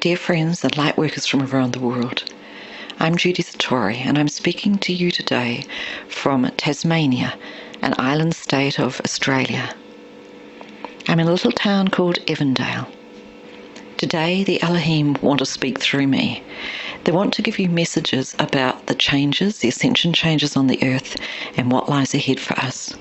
Dear friends and light workers from around the world, I'm JUDI SATORI and I'm speaking to you today from Tasmania, an island state of Australia. I'm in a little town called Evandale. Today the ELOHIM want to speak through me. They want to give you messages about the changes, the ascension changes on the earth and what lies ahead for us.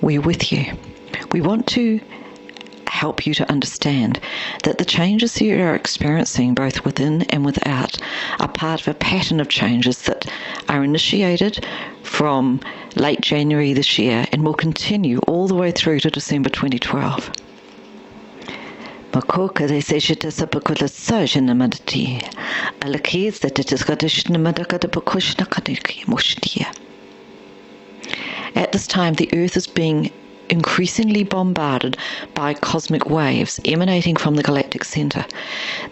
We're with you. We want to help you to understand that the changes you are experiencing both within and without are part of a pattern of changes that are initiated from late January this year and will continue all the way through to December 2012. At this time, the earth is being increasingly bombarded by cosmic waves emanating from the galactic center.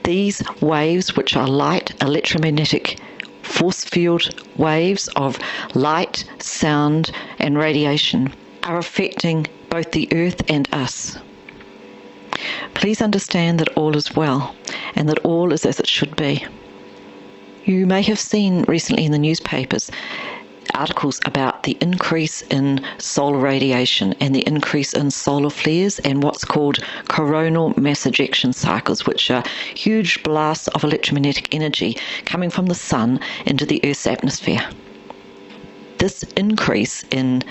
These waves, which are light electromagnetic force field waves of light, sound, and radiation, are affecting both the earth and us. Please understand that all is well and that all is as it should be. You may have seen recently in the newspapers articles about the increase in solar radiation and the increase in solar flares and what's called coronal mass ejection cycles, which are huge blasts of electromagnetic energy coming from the sun into the Earth's atmosphere. This increase in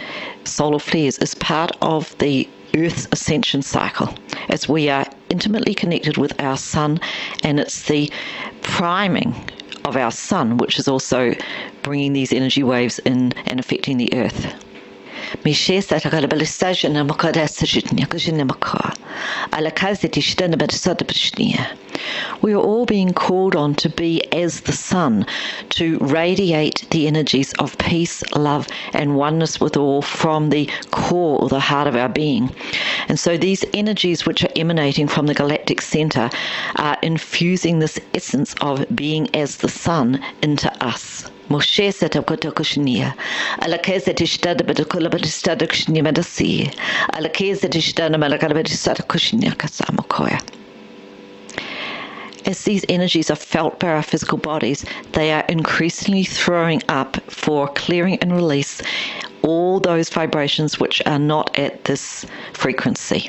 solar flares is part of the Earth's ascension cycle, as we are intimately connected with our sun, and it's the priming of our sun which is also bringing these energy waves in and affecting the earth. We are all being called on to be as the sun, to radiate the energies of peace, love, and oneness with all from the core or the heart of our being. And so these energies which are emanating from the galactic center are infusing this essence of being as the sun into us. As these energies are felt by our physical bodies, they are increasingly throwing up for clearing and release all those vibrations which are not at this frequency.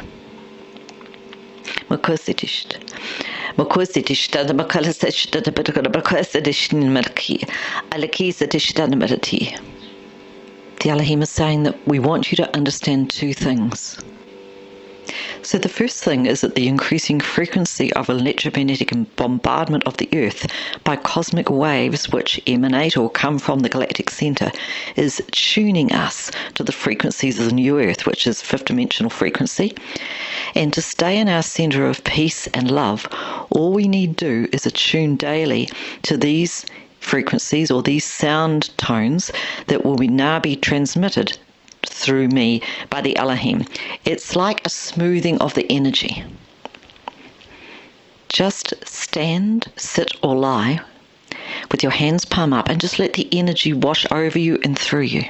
The ELOHIM is saying that we want you to understand two things. So the first thing is that the increasing frequency of electromagnetic bombardment of the earth by cosmic waves which emanate or come from the galactic center is tuning us to the frequencies of the new earth, which is fifth dimensional frequency. And to stay in our center of peace and love, all we need do is attune daily to these frequencies or these sound tones that will now be transmitted through me by the ELOHIM. It's like a smoothing of the energy. Just stand, sit or lie with your hands palm up and just let the energy wash over you and through you.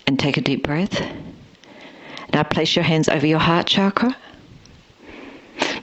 And take a deep breath. Now place your hands over your heart chakra.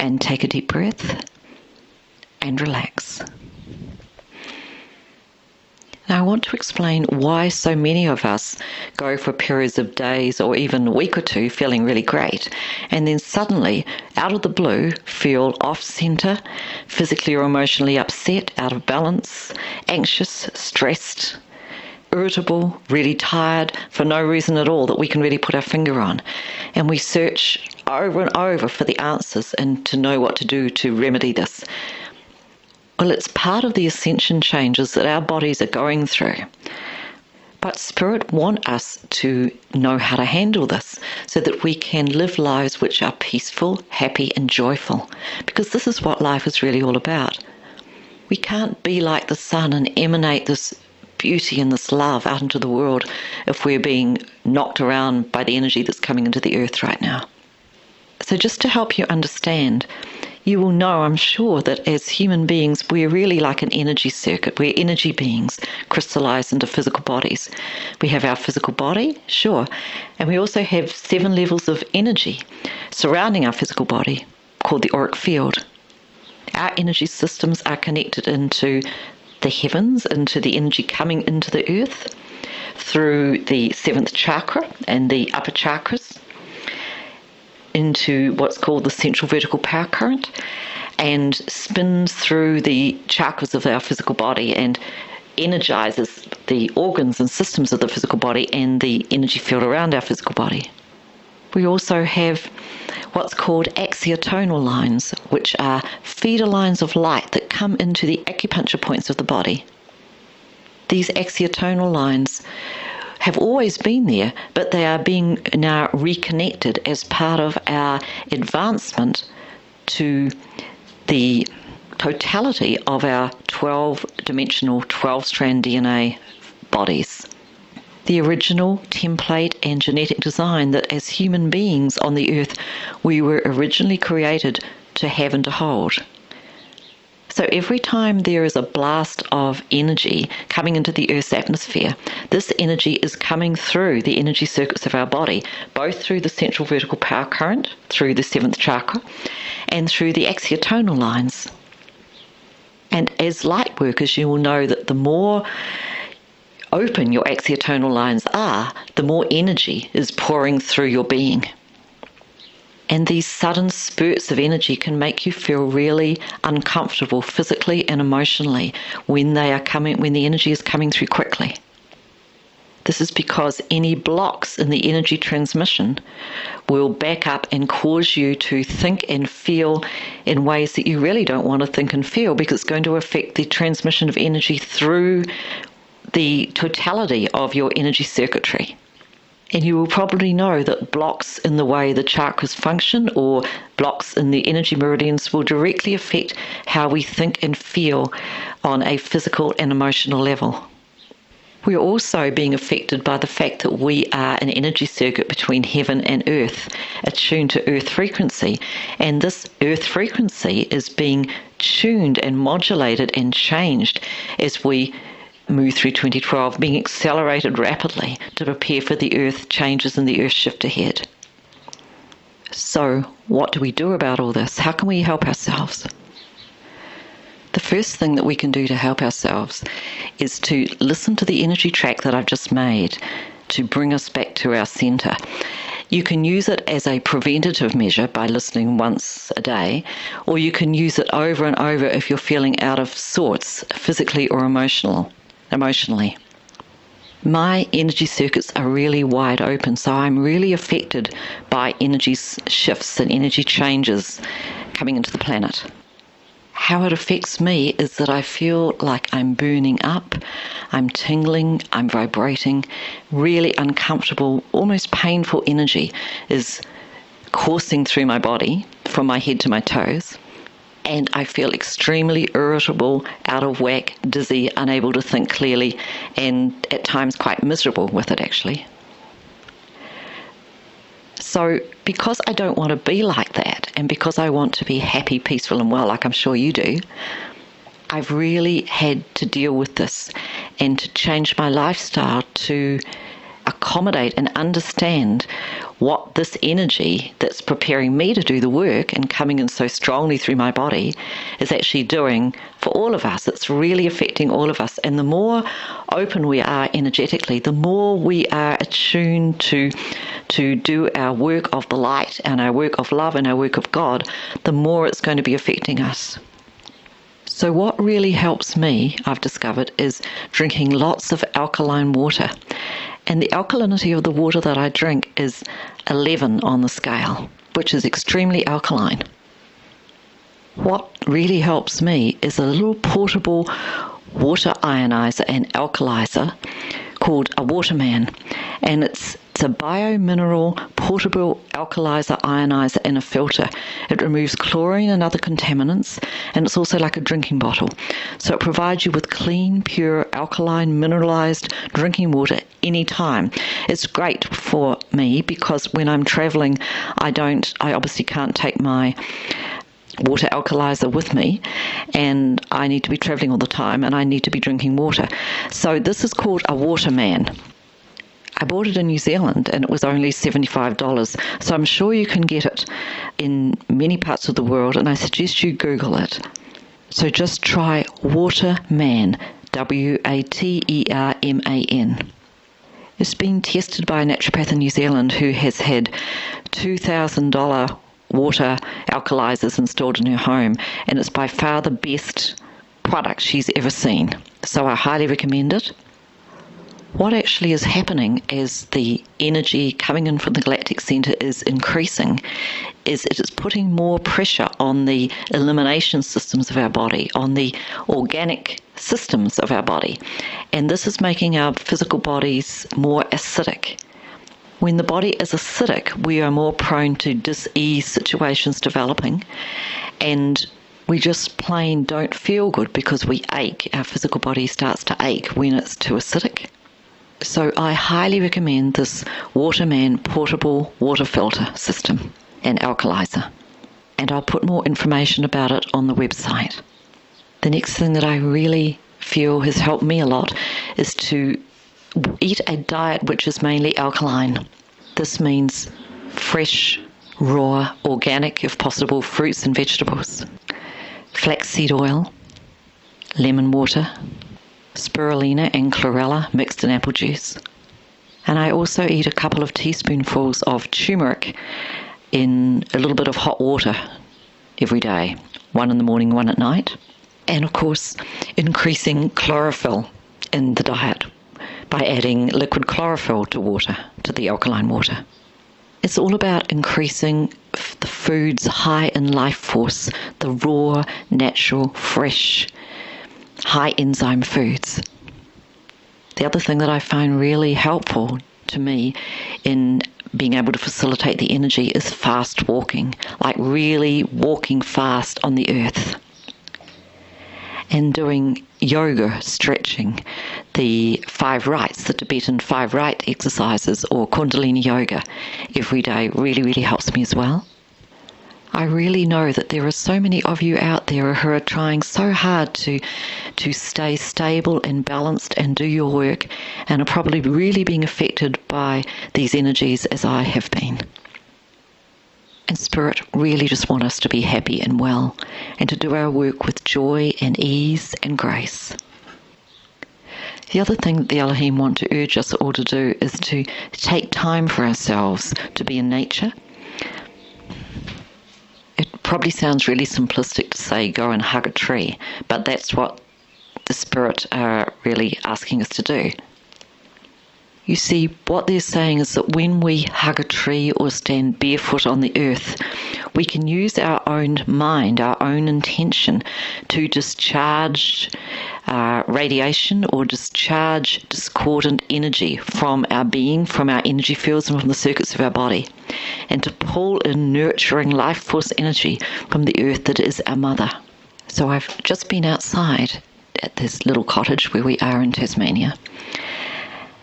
And take a deep breath and relax. Now I want to explain why so many of us go for periods of days or even a week or two feeling really great, and then suddenly, out of the blue, feel off-center, physically or emotionally upset, out of balance, anxious, stressed, irritable, really tired, for no reason at all that we can really put our finger on. And we search over and over for the answers and to know what to do to remedy this. Well, it's part of the ascension changes that our bodies are going through. But Spirit wants us to know how to handle this so that we can live lives which are peaceful, happy, and joyful. Because this is what life is really all about. We can't be like the sun and emanate this beauty and this love out into the world if we're being knocked around by the energy that's coming into the earth right now. So just to help you understand, you will know, I'm sure, that as human beings, we're really like an energy circuit. We're energy beings crystallized into physical bodies. We have our physical body, sure, and we also have 7 levels of energy surrounding our physical body called the auric field. Our energy systems are connected into the heavens, into the energy coming into the earth through the 7th chakra and the upper chakras, into what's called the central vertical power current, and spins through the chakras of our physical body and energizes the organs and systems of the physical body and the energy field around our physical body. We also have what's called axiotonal lines, which are feeder lines of light that come into the acupuncture points of the body. These axiotonal lines have always been there, but they are being now reconnected as part of our advancement to the totality of our 12-dimensional, 12-strand DNA bodies. The original template and genetic design that as human beings on the earth we were originally created to have and to hold. So every time there is a blast of energy coming into the Earth's atmosphere, this energy is coming through the energy circuits of our body, both through the central vertical power current, through the 7th chakra, and through the axiotonal lines. And as light workers, you will know that the more open your axiotonal lines are, the more energy is pouring through your being. And these sudden spurts of energy can make you feel really uncomfortable physically and emotionally when the energy is coming through quickly. This is because any blocks in the energy transmission will back up and cause you to think and feel in ways that you really don't want to think and feel, because it's going to affect the transmission of energy through the totality of your energy circuitry. And you will probably know that blocks in the way the chakras function or blocks in the energy meridians will directly affect how we think and feel on a physical and emotional level. We're also being affected by the fact that we are an energy circuit between heaven and earth, attuned to earth frequency. And this earth frequency is being tuned and modulated and changed as we move through 2012, being accelerated rapidly to prepare for the earth changes and the earth shift ahead. So what do we do about all this? How can we help ourselves? The first thing that we can do to help ourselves is to listen to the energy track that I've just made to bring us back to our center. You can use it as a preventative measure by listening once a day, or you can use it over and over if you're feeling out of sorts, physically or emotionally. My energy circuits are really wide open, so I'm really affected by energy shifts and energy changes coming into the planet. How it affects me is that I feel like I'm burning up, I'm tingling, I'm vibrating, really uncomfortable, almost painful energy is coursing through my body from my head to my toes. and I feel extremely irritable, out of whack, dizzy, unable to think clearly, and at times quite miserable with it actually. So because I don't want to be like that, and because I want to be happy, peaceful and well, like I'm sure you do, I've really had to deal with this and to change my lifestyle to accommodate and understand what this energy that's preparing me to do the work and coming in so strongly through my body is actually doing for all of us. It's really affecting all of us. And the more open we are energetically, the more we are attuned to do our work of the light and our work of love and our work of God, the more it's going to be affecting us. So what really helps me, I've discovered, is drinking lots of alkaline water. And the alkalinity of the water that I drink is 11 on the scale, which is extremely alkaline. What really helps me is a little portable water ionizer and alkalizer called a Waterman. And it's a biomineral portable alkalizer ionizer in a filter. It removes chlorine and other contaminants, and it's also like a drinking bottle. So it provides you with clean, pure, alkaline, mineralized drinking water anytime. It's great for me because when I'm traveling, I obviously can't take my water alkalizer with me, and I need to be traveling all the time, and I need to be drinking water. So this is called a Waterman. I bought it in New Zealand and it was only $75, so I'm sure you can get it in many parts of the world, and I suggest you Google it. So just try Waterman, Waterman. It's been tested by a naturopath in New Zealand who has had $2,000 water alkalizers installed in her home, and it's by far the best product she's ever seen. So I highly recommend it. What actually is happening as the energy coming in from the galactic center is increasing is it is putting more pressure on the elimination systems of our body, on the organic systems of our body. And this is making our physical bodies more acidic. When the body is acidic, we are more prone to dis-ease situations developing, and we just plain don't feel good because we ache. Our physical body starts to ache when it's too acidic. So I highly recommend this Waterman portable water filter system and alkalizer. And I'll put more information about it on the website. The next thing that I really feel has helped me a lot is to eat a diet which is mainly alkaline. This means fresh, raw, organic, if possible, fruits and vegetables, flaxseed oil, lemon water, spirulina and chlorella mixed in apple juice. And I also eat a couple of teaspoonfuls of turmeric in a little bit of hot water every day, one in the morning, one at night. And of course, increasing chlorophyll in the diet by adding liquid chlorophyll to water, to the alkaline water. It's all about increasing the foods high in life force, the raw, natural, fresh, high enzyme foods. The other thing that I find really helpful to me in being able to facilitate the energy is fast walking, like really walking fast on the earth. And doing yoga, stretching, the 5 rights, the Tibetan 5 right exercises, or Kundalini yoga every day really, really helps me as well. I really know that there are so many of you out there who are trying so hard to stay stable and balanced and do your work, and are probably really being affected by these energies as I have been. And Spirit really just wants us to be happy and well, and to do our work with joy and ease and grace. The other thing that the Elohim want to urge us all to do is to take time for ourselves, to be in nature. It probably sounds really simplistic to say go and hug a tree, but that's what the Spirit are really asking us to do. You see, what they're saying is that when we hug a tree or stand barefoot on the earth, we can use our own mind, our own intention to discharge radiation or discharge discordant energy from our being, from our energy fields and from the circuits of our body. and to pull in nurturing life force energy from the earth that is our mother. So I've just been outside at this little cottage where we are in Tasmania,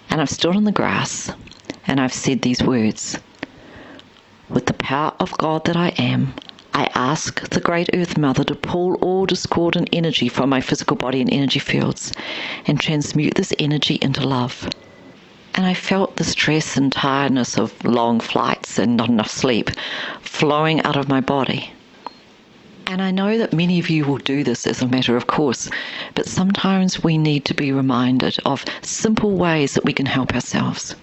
and I've stood on the grass and I've said these words: with the power of God that I am, I ask the Great Earth Mother to pull all discordant energy from my physical body and energy fields and transmute this energy into love. And I felt the stress and tiredness of long flights and not enough sleep flowing out of my body. And I know that many of you will do this as a matter of course, but sometimes we need to be reminded of simple ways that we can help ourselves.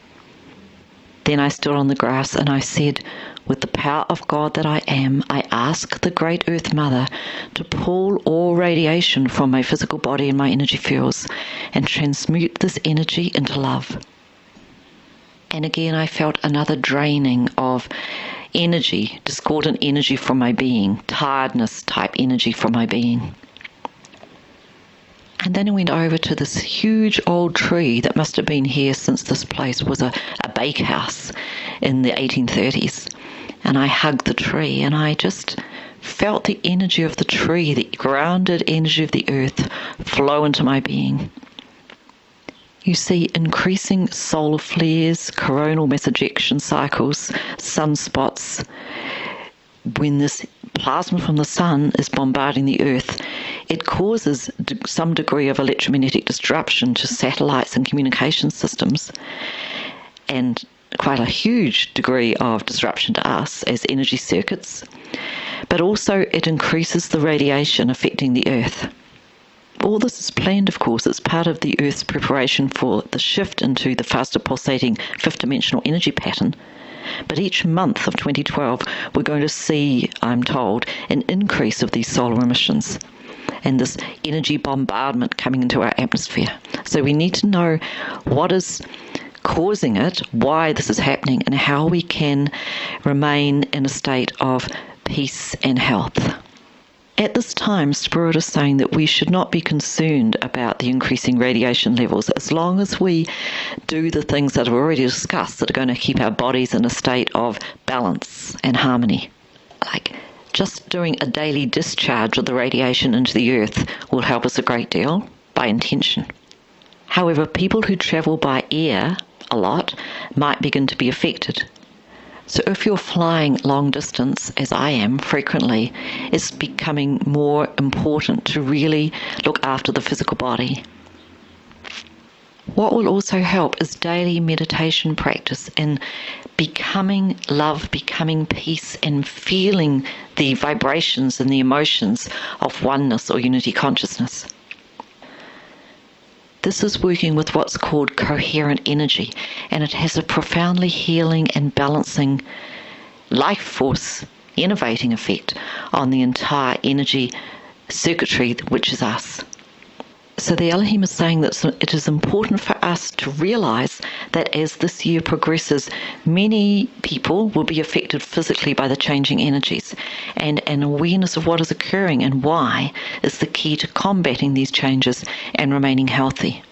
Then I stood on the grass and I said, with the power of God that I am, I ask the Great Earth Mother to pull all radiation from my physical body and my energy fields and transmute this energy into love. And again, I felt another draining of energy, discordant energy from my being, tiredness type energy from my being. And then I went over to this huge old tree that must have been here since this place was a bakehouse in the 1830s. And I hugged the tree and I just felt the energy of the tree, the grounded energy of the earth flow into my being. You see increasing solar flares, coronal mass ejection cycles, sunspots. When this plasma from the sun is bombarding the earth, it causes some degree of electromagnetic disruption to satellites and communication systems, and quite a huge degree of disruption to us as energy circuits, but also it increases the radiation affecting the earth. All this is planned, of course. It's part of the Earth's preparation for the shift into the faster pulsating fifth-dimensional energy pattern. But each month of 2012, we're going to see, I'm told, an increase of these solar emissions and this energy bombardment coming into our atmosphere. So we need to know what is causing it, why this is happening, and how we can remain in a state of peace and health. At this time, Spirit is saying that we should not be concerned about the increasing radiation levels as long as we do the things that I've already discussed that are going to keep our bodies in a state of balance and harmony. Like just doing a daily discharge of the radiation into the earth will help us a great deal by intention. However, people who travel by air a lot might begin to be affected. So if you're flying long distance, as I am frequently, it's becoming more important to really look after the physical body. What will also help is daily meditation practice in becoming love, becoming peace, and feeling the vibrations and the emotions of oneness or unity consciousness. This is working with what's called coherent energy, and it has a profoundly healing and balancing life force, innovating effect on the entire energy circuitry, which is us. So the ELOHIM is saying that it is important for us to realize that as this year progresses, many people will be affected physically by the changing energies, and an awareness of what is occurring and why is the key to combating these changes and remaining healthy.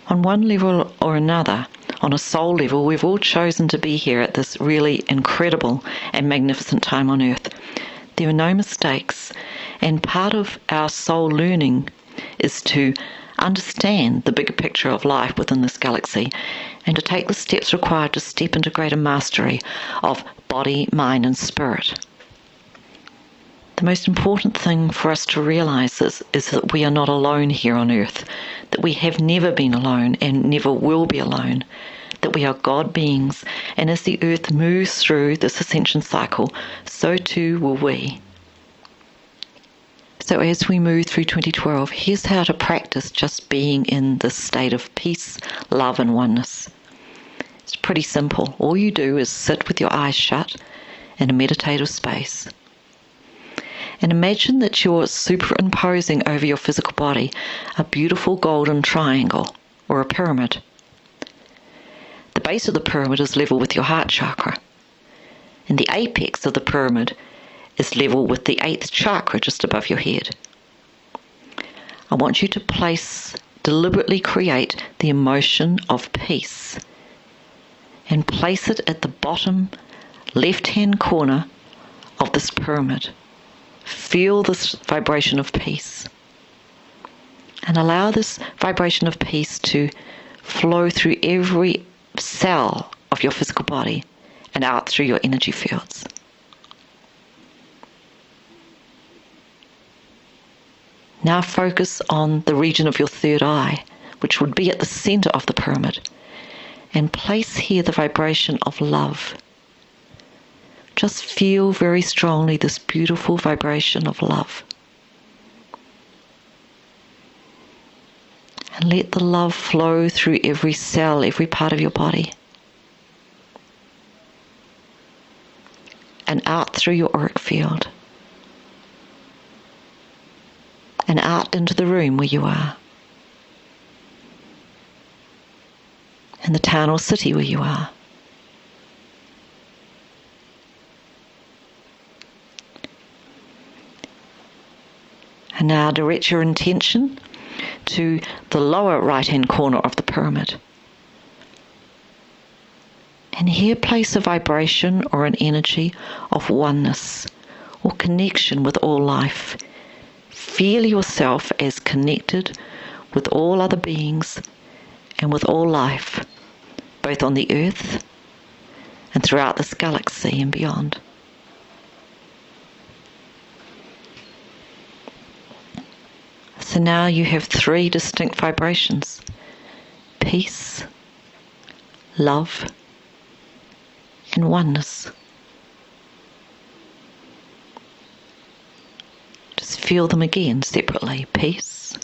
On one level or another, on a soul level, we've all chosen to be here at this really incredible and magnificent time on earth. There are no mistakes, and part of our soul learning is to understand the bigger picture of life within this galaxy and to take the steps required to step into greater mastery of body, mind, and spirit. The most important thing for us to realize is that we are not alone here on earth, that we have never been alone and never will be alone, that we are God beings, and as the earth moves through this ascension cycle, so too will we. So as we move through 2012, here's how to practice just being in this state of peace, love, and oneness. It's pretty simple. All you do is sit with your eyes shut in a meditative space. And imagine that you're superimposing over your physical body a beautiful golden triangle or a pyramid. The base of the pyramid is level with your heart chakra, and the apex of the pyramid is level with the 8th chakra just above your head. I want you to deliberately create the emotion of peace and place it at the bottom left-hand corner of this pyramid. Feel this vibration of peace. And allow this vibration of peace to flow through every cell of your physical body and out through your energy fields. Now focus on the region of your third eye, which would be at the center of the pyramid, and place here the vibration of love. Just feel very strongly this beautiful vibration of love. And let the love flow through every cell, every part of your body. And out through your auric field. And out into the room where you are. And the town or city where you are. And now direct your intention to the lower right-hand corner of the pyramid. And here place a vibration or an energy of oneness or connection with all life. Feel yourself as connected with all other beings and with all life, both on the earth and throughout this galaxy and beyond. So now you have 3 distinct vibrations: peace, love, and oneness. Just feel them again separately: peace,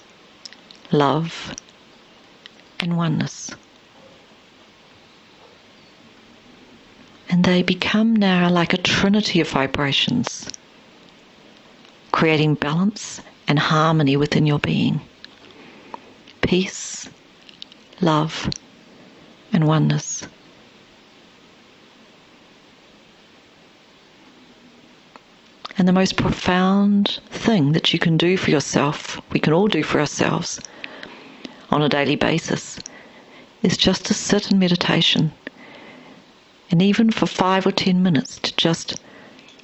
love, and oneness. And they become now like a trinity of vibrations, creating balance and harmony within your being. Peace, love, and oneness. And the most profound thing that you can do for yourself, we can all do for ourselves on a daily basis, is just to sit in meditation, and even for 5 or 10 minutes to just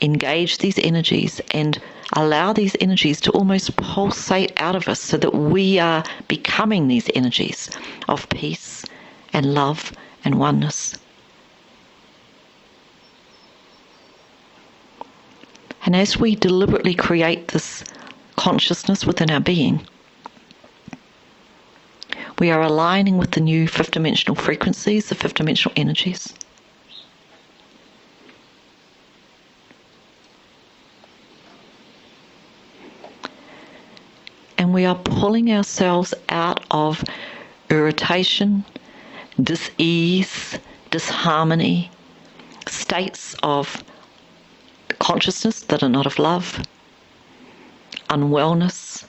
engage these energies and allow these energies to almost pulsate out of us so that we are becoming these energies of peace and love and oneness. And as we deliberately create this consciousness within our being, we are aligning with the new fifth-dimensional frequencies, the fifth-dimensional energies. And we are pulling ourselves out of irritation, dis-ease, disharmony, states of consciousness that are not of love, unwellness,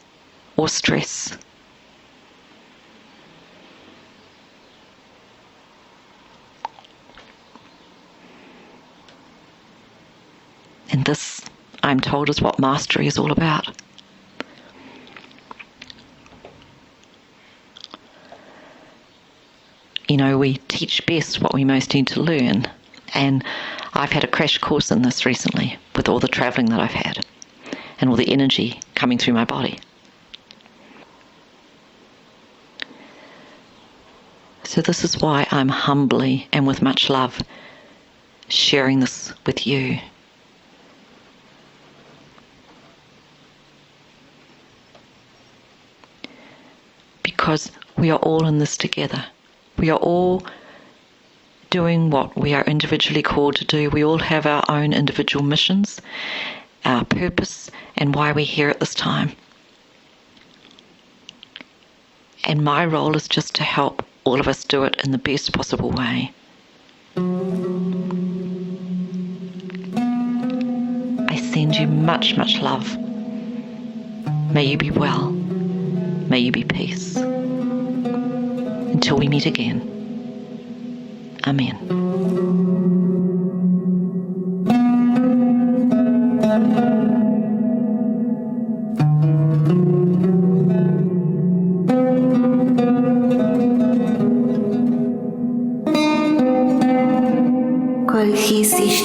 or stress. And this, I'm told, is what mastery is all about. You know, we teach best what we most need to learn. And I've had a crash course in this recently with all the travelling that I've had and all the energy coming through my body. So this is why I'm humbly and with much love sharing this with you. Because we are all in this together. We are all doing what we are individually called to do. We all have our own individual missions, our purpose, and why we're here at this time. And my role is just to help all of us do it in the best possible way. I send you much, much love. May you be well. May you be peace. Until we meet again. Amen. isi